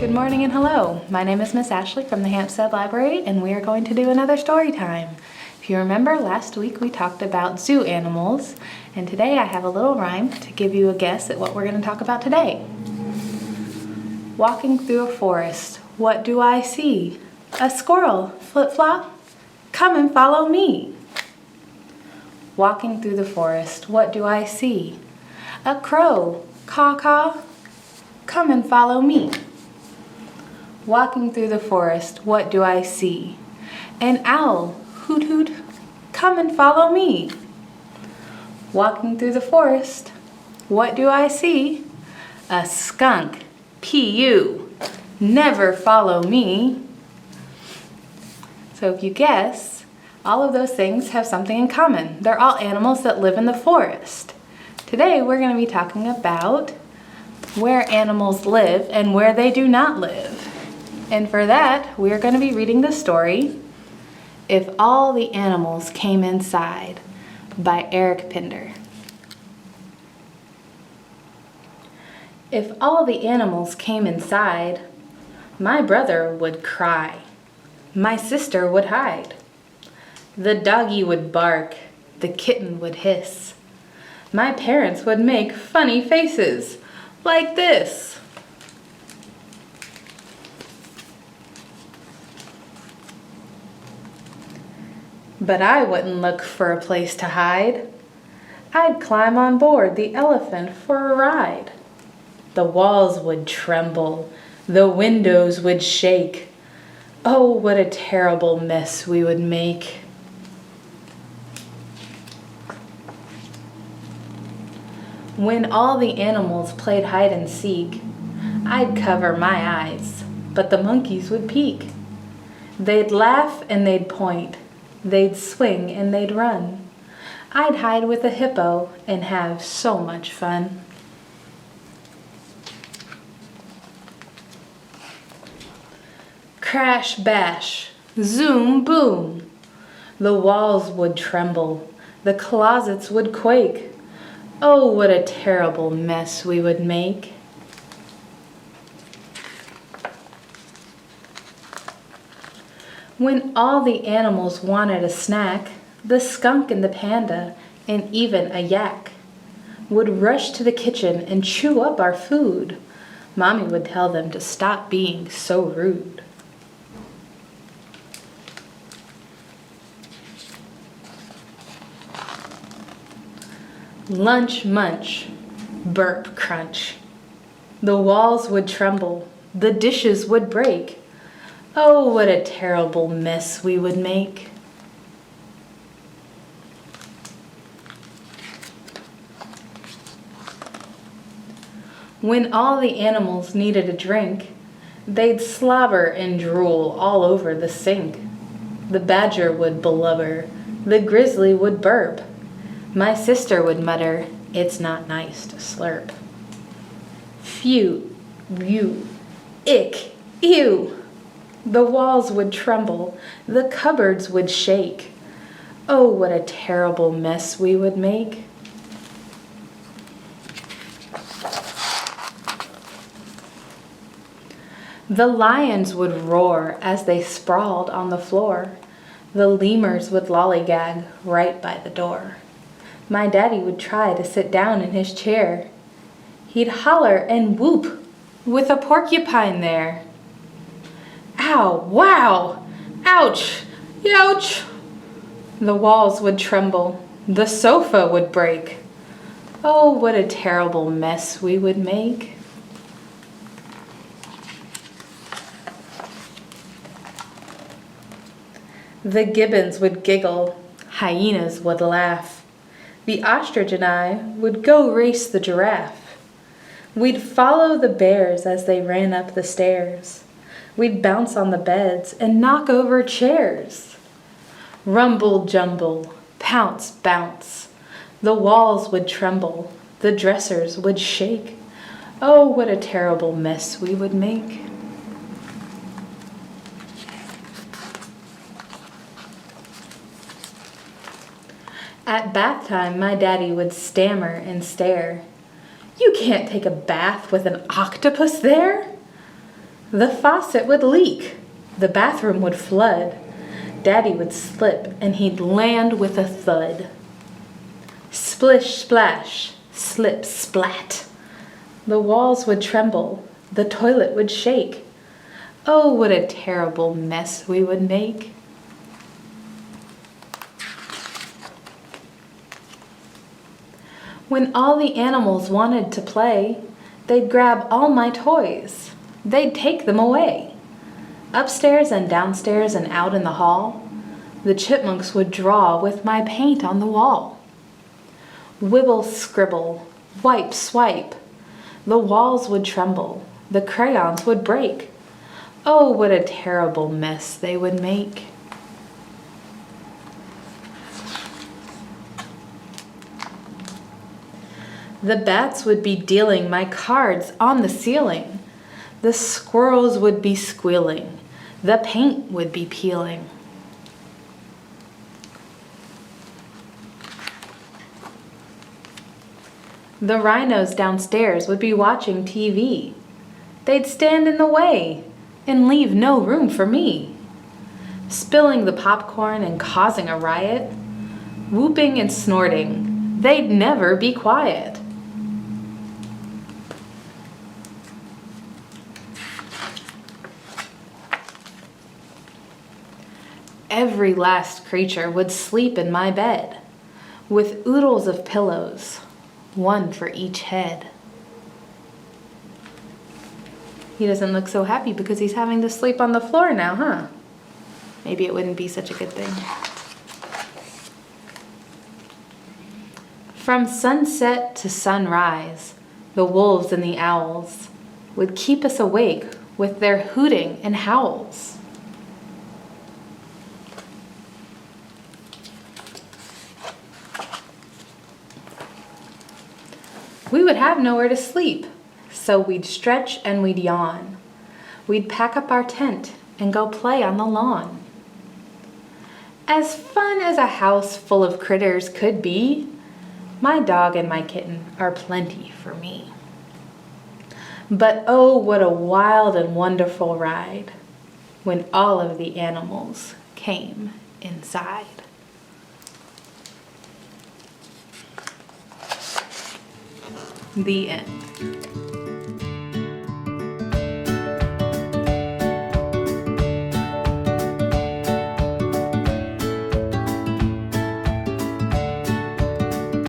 Good morning and hello. My name is Miss Ashley from the Hampstead Library, and we are going to do another story time. If you remember, last week we talked about zoo animals, and today I have a little rhyme to give you a guess at what we're going to talk about today. Walking through a forest, what do I see? A squirrel, flip-flop, come and follow me. Walking through the forest, what do I see? A crow, caw-caw, come and follow me. Walking through the forest, what do I see? An owl, hoot hoot, come and follow me. Walking through the forest, what do I see? A skunk, P.U., never follow me. So if you guess, all of those things have something in common. They're all animals that live in the forest. Today we're going to be talking about where animals live and where they do not live. And for that, we're going to be reading the story, If All the Animals Came Inside, by Eric Pinder. If all the animals came inside, my brother would cry, my sister would hide. The doggy would bark, the kitten would hiss. My parents would make funny faces, like this. But I wouldn't look for a place to hide. I'd climb on board the elephant for a ride. The walls would tremble, the windows would shake. Oh, what a terrible mess we would make. When all the animals played hide and seek, I'd cover my eyes, but the monkeys would peek. They'd laugh and they'd point. They'd swing and they'd run. I'd hide with a hippo and have so much fun. Crash, bash, zoom, boom. The walls would tremble. The closets would quake. Oh, what a terrible mess we would make. When all the animals wanted a snack, the skunk and the panda, and even a yak, would rush to the kitchen and chew up our food. Mommy would tell them to stop being so rude. Lunch, munch, burp, crunch. The walls would tremble, the dishes would break. Oh, what a terrible mess we would make. When all the animals needed a drink, they'd slobber and drool all over the sink. The badger would blubber, the grizzly would burp. My sister would mutter, "It's not nice to slurp." Phew, you, ick, ew. The walls would tremble, the cupboards would shake. Oh, what a terrible mess we would make. The lions would roar as they sprawled on the floor. The lemurs would lollygag right by the door. My daddy would try to sit down in his chair. He'd holler and whoop with a porcupine there. Ow, wow, ouch, youch. The walls would tremble, the sofa would break. Oh, what a terrible mess we would make. The gibbons would giggle, hyenas would laugh. The ostrich and I would go race the giraffe. We'd follow the bears as they ran up the stairs. We'd bounce on the beds and knock over chairs. Rumble, jumble, pounce, bounce. The walls would tremble, the dressers would shake. Oh, what a terrible mess we would make. At bath time, my daddy would stammer and stare. "You can't take a bath with an octopus there." The faucet would leak. The bathroom would flood. Daddy would slip and he'd land with a thud. Splish, splash, slip, splat. The walls would tremble. The toilet would shake. Oh, what a terrible mess we would make. When all the animals wanted to play, they'd grab all my toys. They'd take them away. Upstairs and downstairs and out in the hall, the chipmunks would draw with my paint on the wall. Wibble, scribble, wipe, swipe. The walls would tremble. The crayons would break. Oh, what a terrible mess they would make. The bats would be dealing my cards on the ceiling. The squirrels would be squealing. The paint would be peeling. The rhinos downstairs would be watching TV. They'd stand in the way and leave no room for me. Spilling the popcorn and causing a riot, whooping and snorting, they'd never be quiet. Every last creature would sleep in my bed, with oodles of pillows, one for each head. He doesn't look so happy because he's having to sleep on the floor now, huh? Maybe it wouldn't be such a good thing. From sunset to sunrise, the wolves and the owls would keep us awake with their hooting and howls. We would have nowhere to sleep, so we'd stretch and we'd yawn. We'd pack up our tent and go play on the lawn. As fun as a house full of critters could be, my dog and my kitten are plenty for me. But oh, what a wild and wonderful ride when all of the animals came inside. The end.